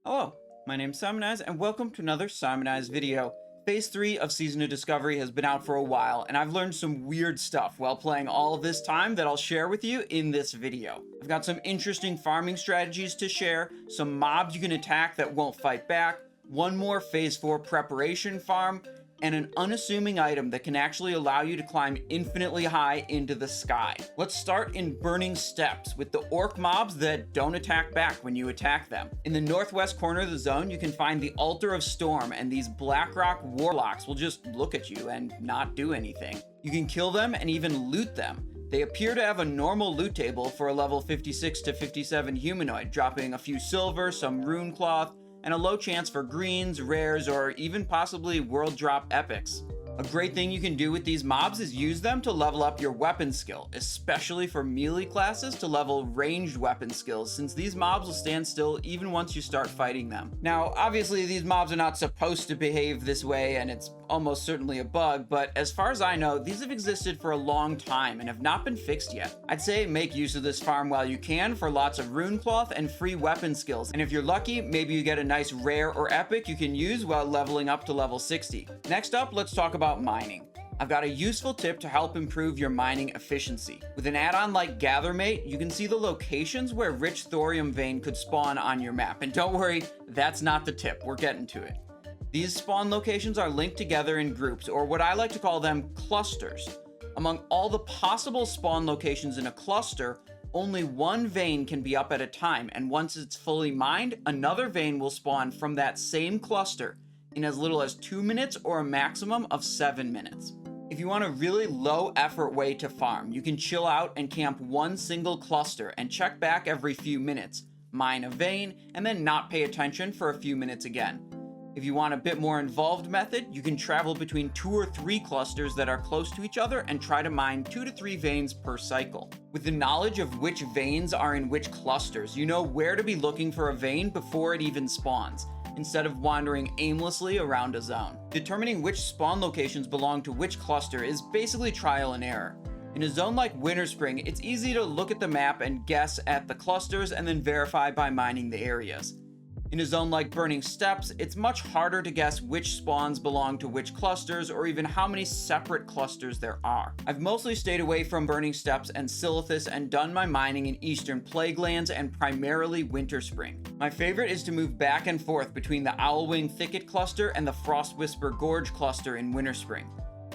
Hello, my name's Simonize, and welcome to another Simonize video. Phase 3 of Season of Discovery has been out for a while, and I've learned some weird stuff while playing all of this time that I'll share with you in this video. I've got some interesting farming strategies to share, some mobs you can attack that won't fight back, one more Phase 4 preparation farm, and an unassuming item that can actually allow you to climb infinitely high into the sky. Let's start in Burning Steppes with the orc mobs that don't attack back when you attack them. In the northwest corner of the zone, you can find the Altar of Storm, and these Blackrock Warlocks will just look at you and not do anything. You can kill them and even loot them. They appear to have a normal loot table for a level 56 to 57 humanoid, dropping a few silver, some rune cloth, and a low chance for greens, rares, or even possibly world drop epics. A great thing you can do with these mobs is use them to level up your weapon skill, especially for melee classes to level ranged weapon skills, since these mobs will stand still even once you start fighting them. Now, obviously these mobs are not supposed to behave this way, and it's almost certainly a bug, but as far as I know, these have existed for a long time and have not been fixed yet. I'd say make use of this farm while you can for lots of rune cloth and free weapon skills, and if you're lucky, maybe you get a nice rare or epic you can use while leveling up to level 60. Next up, let's talk about mining. I've got a useful tip to help improve your mining efficiency. With an add-on like Gathermate, you can see the locations where rich thorium vein could spawn on your map, and don't worry, that's not the tip, we're getting to it. These spawn locations are linked together in groups, or what I like to call them clusters. Among all the possible spawn locations in a cluster, only one vein can be up at a time, and once it's fully mined, another vein will spawn from that same cluster in as little as 2 minutes or a maximum of 7 minutes. If you want a really low effort way to farm, you can chill out and camp one single cluster and check back every few minutes, mine a vein, and then not pay attention for a few minutes again. If you want a bit more involved method, you can travel between 2 or 3 clusters that are close to each other and try to mine 2 to 3 veins per cycle. With the knowledge of which veins are in which clusters, you know where to be looking for a vein before it even spawns, instead of wandering aimlessly around a zone. Determining which spawn locations belong to which cluster is basically trial and error. In a zone like Winter Spring, it's easy to look at the map and guess at the clusters and then verify by mining the areas. In a zone like Burning Steppes, it's much harder to guess which spawns belong to which clusters or even how many separate clusters there are. I've mostly stayed away from Burning Steppes and Silithus and done my mining in Eastern Plaguelands and primarily Winter Spring. My favorite is to move back and forth between the Owlwing Thicket cluster and the Frostwhisper Gorge cluster in Winter Spring.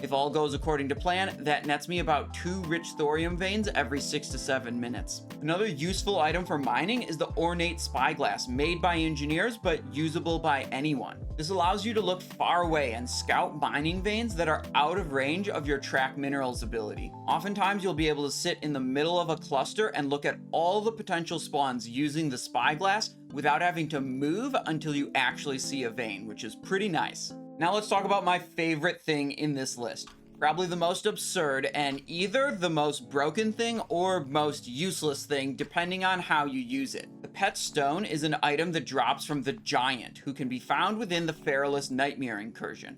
If all goes according to plan, that nets me about 2 rich thorium veins every 6 to 7 minutes. Another useful item for mining is the ornate spyglass, made by engineers but usable by anyone. This allows you to look far away and scout mining veins that are out of range of your track minerals ability. Oftentimes you'll be able to sit in the middle of a cluster and look at all the potential spawns using the spyglass without having to move until you actually see a vein, which is pretty nice. Now let's talk about my favorite thing in this list. Probably the most absurd and either the most broken thing or most useless thing depending on how you use it. The Pet Stone is an item that drops from the Giant, who can be found within the Feralus Nightmare incursion.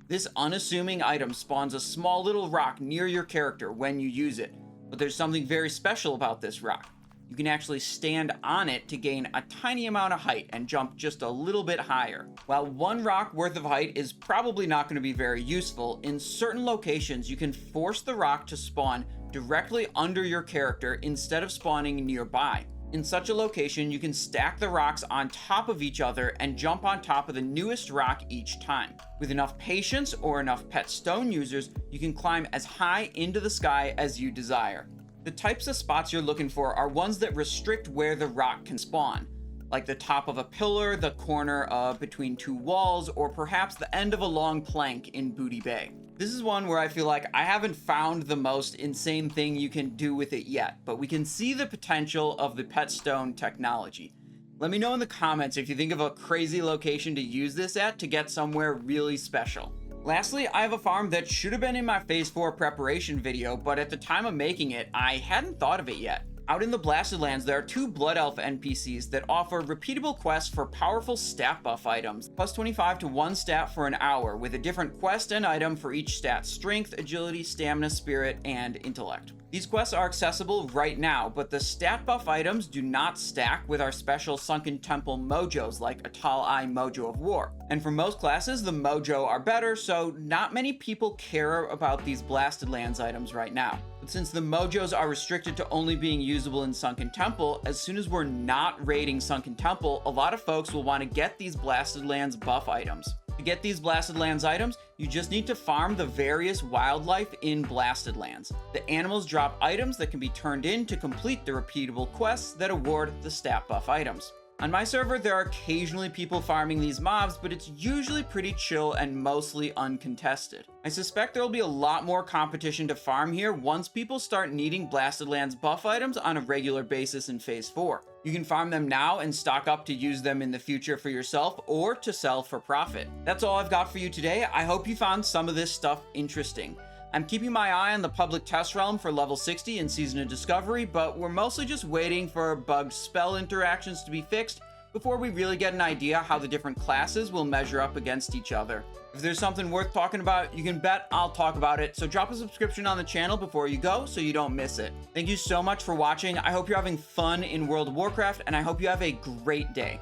This unassuming item spawns a small little rock near your character when you use it, but there's something very special about this rock. You can actually stand on it to gain a tiny amount of height and jump just a little bit higher. While 1 rock worth of height is probably not going to be very useful, in certain locations you can force the rock to spawn directly under your character instead of spawning nearby. In such a location, you can stack the rocks on top of each other and jump on top of the newest rock each time. With enough patience or enough Pet Stone users, you can climb as high into the sky as you desire. The types of spots you're looking for are ones that restrict where the rock can spawn, like the top of a pillar, the corner of between 2 walls, or perhaps the end of a long plank in Booty Bay. This is one where I feel like I haven't found the most insane thing you can do with it yet, but we can see the potential of the Pet Stone technology. Let me know in the comments if you think of a crazy location to use this at to get somewhere really special. Lastly, I have a farm that should have been in my Phase 4 preparation video, but at the time of making it, I hadn't thought of it yet. Out in the Blasted Lands, there are 2 Blood Elf NPCs that offer repeatable quests for powerful stat buff items, plus 25 to 1 stat for an hour, with a different quest and item for each stat: strength, agility, stamina, spirit, and intellect. These quests are accessible right now, but the stat buff items do not stack with our special Sunken Temple mojos like a Tall Eye Mojo of War. And for most classes, the mojo are better, so not many people care about these Blasted Lands items right now. But since the mojos are restricted to only being usable in Sunken Temple, as soon as we're not raiding Sunken Temple, a lot of folks will want to get these Blasted Lands buff items. To get these Blasted Lands items, you just need to farm the various wildlife in Blasted Lands. The animals drop items that can be turned in to complete the repeatable quests that award the stat buff items. On my server, there are occasionally people farming these mobs, but it's usually pretty chill and mostly uncontested. I suspect there will be a lot more competition to farm here once people start needing Blasted Lands buff items on a regular basis in Phase 4. You can farm them now and stock up to use them in the future for yourself or to sell for profit. That's all I've got for you today. I hope you found some of this stuff interesting. I'm keeping my eye on the public test realm for level 60 in Season of Discovery, but we're mostly just waiting for bugged spell interactions to be fixed before we really get an idea how the different classes will measure up against each other. If there's something worth talking about, you can bet I'll talk about it, so drop a subscription on the channel before you go so you don't miss it. Thank you so much for watching. I hope you're having fun in World of Warcraft, and I hope you have a great day.